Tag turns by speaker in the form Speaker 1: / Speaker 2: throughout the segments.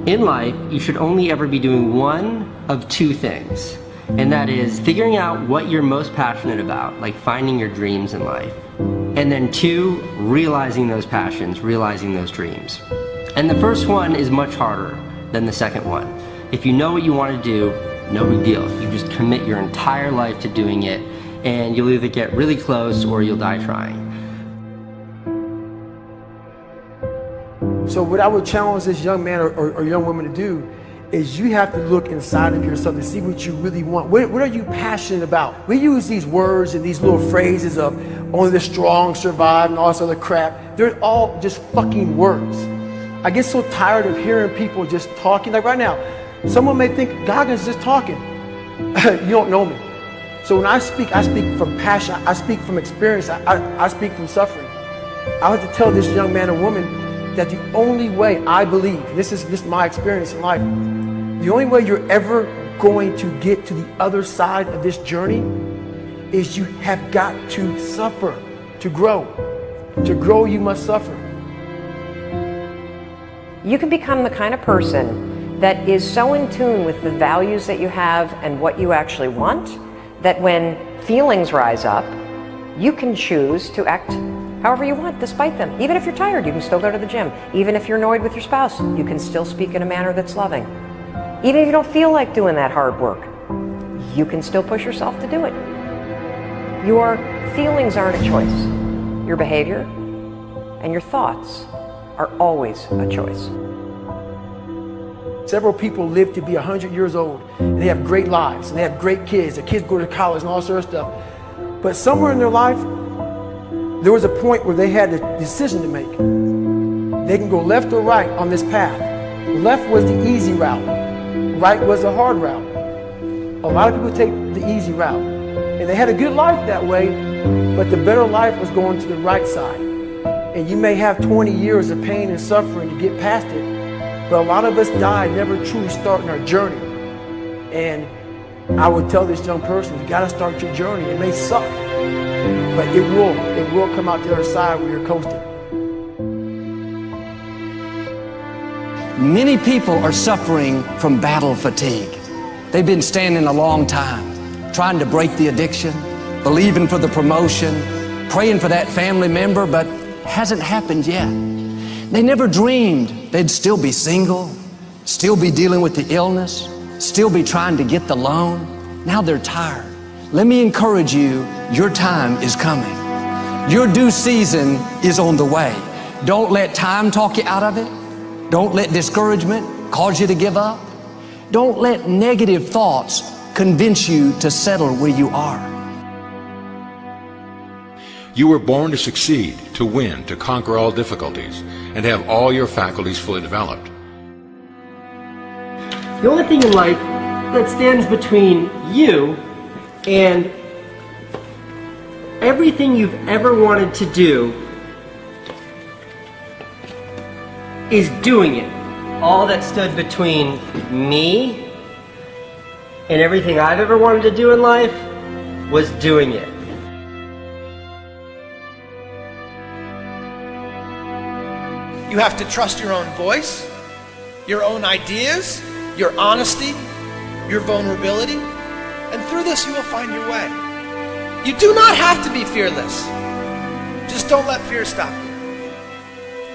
Speaker 1: In life, you should only ever be doing one of two things, and that is figuring out what you're most passionate about, like finding your dreams in life. And then two, realizing those passions, realizing those dreams. And the first one is much harder than the second one. If you know what you want to do, no big deal. You just commit your entire life to doing it, and you'll either get really close or you'll die trying.
Speaker 2: So what I would challenge this young man or young woman to do is you have to look inside of yourself to see what you really want. What are you passionate about? We use these words and these little phrases of only the strong survive and all this other crap. They're all just fucking words. I get so tired of hearing people just talking. Like right now, someone may think Goggins just talking. You don't know me. So when I speak from passion. I speak from experience. I speak from suffering. I have to tell this young man or woman that the only way I believe, this is just my experience in life, the only way you're ever going to get to the other side of this journey is you have got to suffer to grow. To grow, you must suffer.
Speaker 3: You can become the kind of person that is so in tune with the values that you have and what you actually want, that when feelings rise up, you can choose to act however you want despite them. Even if you're tired, you can still go to the gym. Even if you're annoyed with your spouse, you can still speak in a manner that's loving. Even if you don't feel like doing that hard work, you can still push yourself to do it. Your feelings aren't a choice. Your behavior and your thoughts are always a choice.
Speaker 2: Several people live to be 100 years old, and they have great lives, and they have great kids. Their kids go to college and all sorts of stuff. But somewhere in their life, there was a point where they had a decision to make. They can go left or right on this path. Left was the easy route. Right was the hard route. A lot of people take the easy route. And they had a good life that way, but the better life was going to the right side. And you may have 20 years of pain and suffering to get past it, but a lot of us die never truly starting our journey. And I would tell this young person, you gotta start your journey. It may suck, but it will come out the other side where you're coasting.
Speaker 4: Many people are suffering from battle fatigue. They've been standing a long time, trying to break the addiction, believing for the promotion, praying for that family member, but hasn't happened yet. They never dreamed they'd still be single, still be dealing with the illness, still be trying to get the loan. Now they're tired. Let me encourage you, your time is coming. Your due season is on the way. Don't let time talk you out of it. Don't let discouragement cause you to give up. Don't let negative thoughts convince you to settle where you are.
Speaker 5: You were born to succeed, to win, to conquer all difficulties, and have all your faculties fully developed.
Speaker 1: The only thing in life that stands between you and everything you've ever wanted to do is doing it. All that stood between me and everything I've ever wanted to do in life was doing it.
Speaker 6: You have to trust your own voice, your own ideas, your honesty, your vulnerability, and through this you will find your way. You do not have to be fearless. Just don't let fear stop you.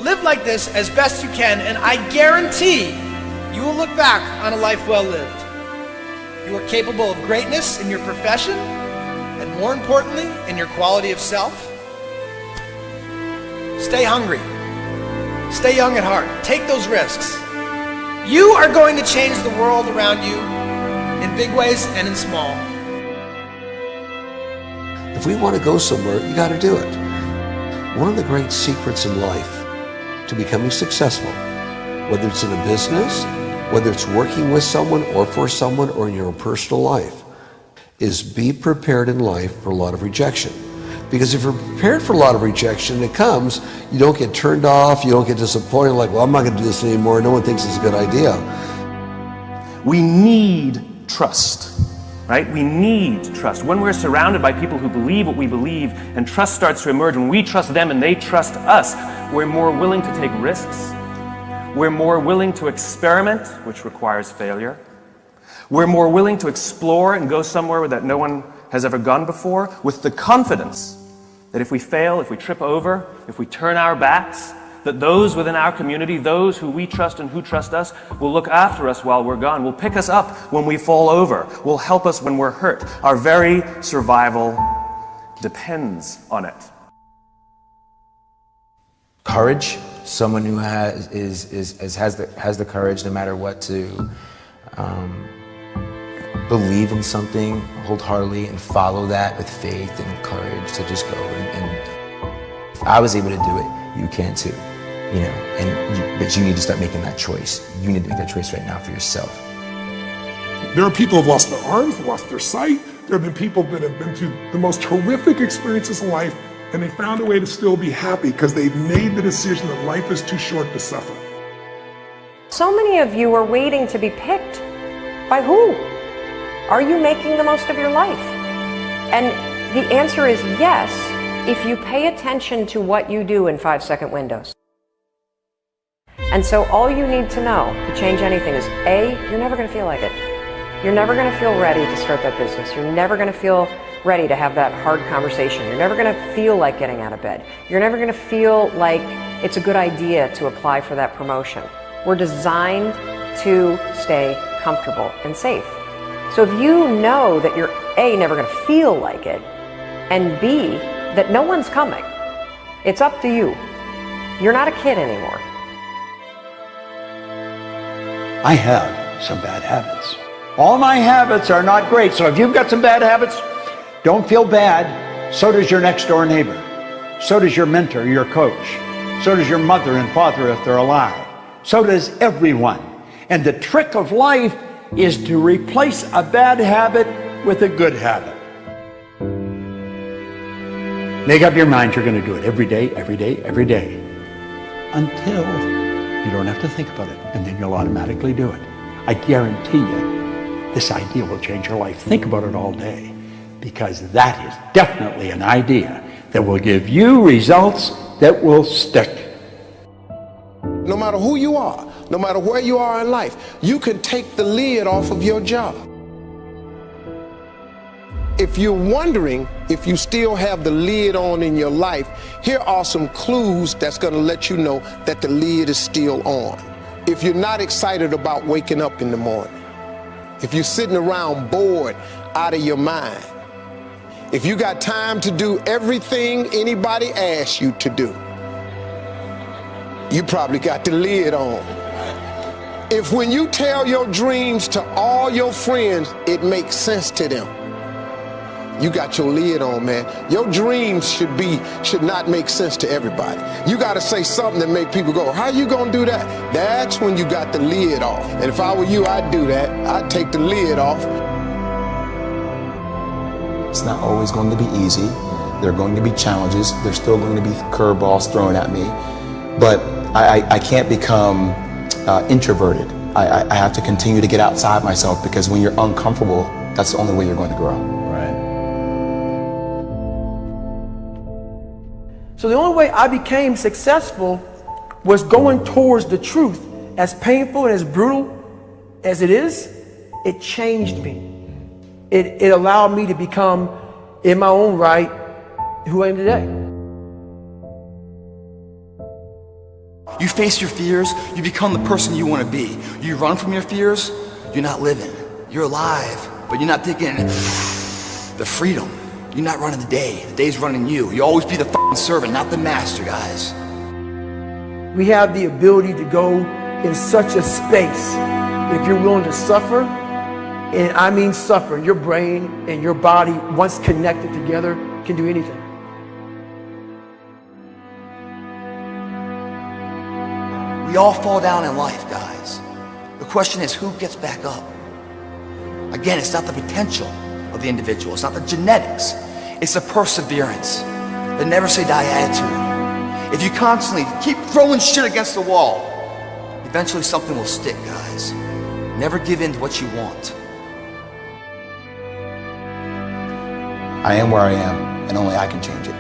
Speaker 6: Live like this as best you can, and I guarantee you will look back on a life well lived. You are capable of greatness in your profession, and more importantly, in your quality of self. Stay hungry. Stay young at heart. Take those risks. You are going to change the world around you in big ways and in small.
Speaker 7: If we want to go somewhere, you got to do it. One of the great secrets in life to becoming successful, whether it's in a business, whether it's working with someone or for someone or in your own personal life, is be prepared in life for a lot of rejection. Because if you're prepared for a lot of rejection, it comes, you don't get turned off, you don't get disappointed, like, well, I'm not going to do this anymore, no one thinks it's a good idea.
Speaker 8: We need trust, right? We need trust. When we're surrounded by people who believe what we believe and trust starts to emerge, when we trust them and they trust us, we're more willing to take risks. We're more willing to experiment, which requires failure. We're more willing to explore and go somewhere that no one has ever gone before, with the confidence that if we fail, if we trip over, if we turn our backs, that those within our community, those who we trust and who trust us, will look after us while we're gone, will pick us up when we fall over, will help us when we're hurt. Our very survival depends on it.
Speaker 9: Courage, someone who has the courage no matter what to believe in something wholeheartedly and follow that with faith and courage to just go. And if I was able to do it, you can too. You know, but you need to start making that choice. You need to make that choice right now for yourself.
Speaker 10: There are people who have lost their arms, lost their sight. There have been people that have been through the most horrific experiences in life, and they found a way to still be happy because they've made the decision that life is too short to suffer.
Speaker 3: So many of you are waiting to be picked. By who? Are you making the most of your life? And the answer is yes, if you pay attention to what you do in 5-second windows. And so all you need to know to change anything is A, you're never going to feel like it. You're never going to feel ready to start that business. You're never going to feel ready to have that hard conversation. You're never going to feel like getting out of bed. You're never going to feel like it's a good idea to apply for that promotion. We're designed to stay comfortable and safe. So if you know that you're A, never going to feel like it, and B, that no one's coming, it's up to you. You're not a kid anymore.
Speaker 11: I have some bad habits. All my habits are not great, so if you've got some bad habits, don't feel bad. So does your next door neighbor. So does your mentor, your coach. So does your mother and father if they're alive. So does everyone. And the trick of life is to replace a bad habit with a good habit. Make up your mind you're going to do it every day, every day, every day, until you don't have to think about it, and then you'll automatically do it. I guarantee you, this idea will change your life. Think about it all day, because that is definitely an idea that will give you results that will stick.
Speaker 12: No matter who you are, no matter where you are in life, you can take the lid off of your job. If you're wondering if you still have the lid on in your life, here are some clues that's going to let you know that the lid is still on. If you're not excited about waking up in the morning, if you're sitting around bored out of your mind, if you got time to do everything anybody asks you to do, you probably got the lid on. If when you tell your dreams to all your friends, it makes sense to them, you got your lid on, man. Your dreams should not make sense to everybody. You got to say something that make people go, how you gonna do that? That's when you got the lid off. And if I were you, I'd do that. I'd take the lid off.
Speaker 9: It's not always going to be easy. There are going to be challenges. There's still going to be curveballs thrown at me. But I can't become introverted. I have to continue to get outside myself, because when you're uncomfortable, that's the only way you're going to grow.
Speaker 11: Right.
Speaker 2: So the only way I became successful was going towards the truth. As painful and as brutal as it is, it changed me. It allowed me to become, in my own right, who I am today.
Speaker 13: You face your fears, you become the person you want to be. You run from your fears, you're not living. You're alive, but you're not taking the freedom. You're not running the day. The day's running you. You always be the f***ing servant, not the master, guys.
Speaker 2: We have the ability to go in such a space if you're willing to suffer, and I mean suffer. Your brain and your body, once connected together, can do anything.
Speaker 13: We all fall down in life, guys. The question is, who gets back up? Again, it's not the potential of the individual. It's not the genetics. It's the perseverance, the never say die attitude. If you constantly keep throwing shit against the wall, eventually something will stick, guys. Never give in to what you want.
Speaker 9: I am where I am, and only I can change it.